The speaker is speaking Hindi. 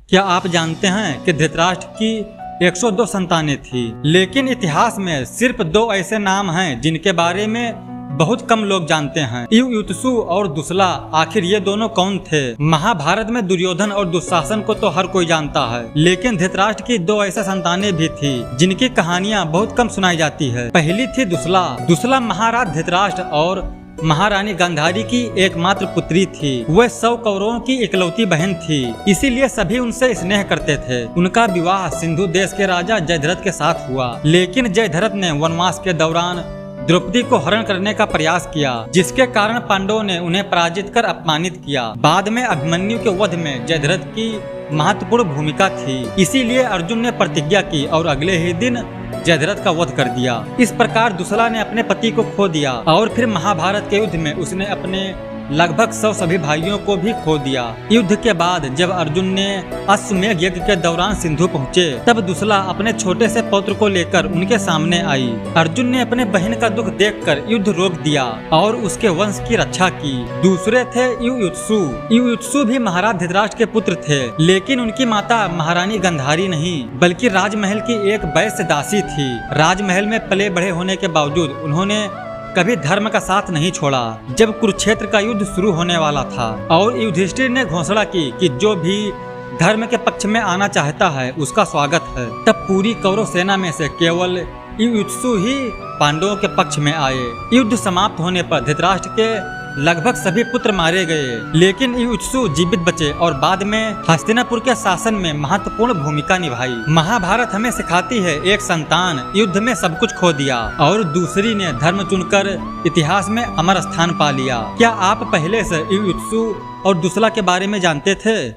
क्या आप जानते हैं कि धृतराष्ट्र की 102 संतानें थी, लेकिन इतिहास में सिर्फ 2 ऐसे नाम हैं जिनके बारे में बहुत कम लोग जानते हैं, युयुत्सु और दुसला। आखिर ये दोनों कौन थे? महाभारत में दुर्योधन और दुशासन को तो हर कोई जानता है, लेकिन धृतराष्ट्र की 2 ऐसे संतानें भी थी जिनकी कहानियां बहुत कम सुनाई जाती है। पहली थी दुसला। दुसला महाराज धृतराष्ट्र और महारानी गांधारी की एकमात्र पुत्री थी। वह 100 कौरवों की इकलौती बहन थी, इसीलिए सभी उनसे स्नेह करते थे। उनका विवाह सिंधु देश के राजा जयद्रथ के साथ हुआ, लेकिन जयद्रथ ने वनवास के दौरान द्रौपदी को हरण करने का प्रयास किया, जिसके कारण पांडवों ने उन्हें पराजित कर अपमानित किया। बाद में अभिमन्यु के वध में जयद्रथ की महत्वपूर्ण भूमिका थी, इसीलिए अर्जुन ने प्रतिज्ञा की और अगले ही दिन जयद्रथ का वध कर दिया। इस प्रकार दुसला ने अपने पति को खो दिया और फिर महाभारत के युद्ध में उसने अपने लगभग 100 सभी भाइयों को भी खो दिया। युद्ध के बाद जब अर्जुन ने अश्वमेध यज्ञ के दौरान सिंधु पहुँचे, तब दुसला अपने छोटे से पौत्र को लेकर उनके सामने आई। अर्जुन ने अपने बहन का दुख देखकर युद्ध रोक दिया और उसके वंश की रक्षा की। दूसरे थे युयुत्सु। युयुत्सु भी महाराज धृतराष्ट्र के पुत्र थे, लेकिन उनकी माता महारानी गांधारी नहीं बल्कि राजमहल की एक वैश्य दासी थी। राजमहल में पले बढ़े होने के बावजूद उन्होंने कभी धर्म का साथ नहीं छोड़ा। जब कुरुक्षेत्र का युद्ध शुरू होने वाला था और युधिष्ठिर ने घोषणा की कि जो भी धर्म के पक्ष में आना चाहता है उसका स्वागत है, तब पूरी कौरव सेना में से केवल युयुत्सु ही पांडवों के पक्ष में आए। युद्ध समाप्त होने पर धृतराष्ट्र के लगभग सभी पुत्र मारे गए, लेकिन युयुत्सु जीवित बचे और बाद में हस्तिनापुर के शासन में महत्वपूर्ण भूमिका निभाई। महाभारत हमें सिखाती है, एक संतान युद्ध में सब कुछ खो दिया और दूसरी ने धर्म चुनकर इतिहास में अमर स्थान पा लिया। क्या आप पहले से युयुत्सु और दुसला के बारे में जानते थे?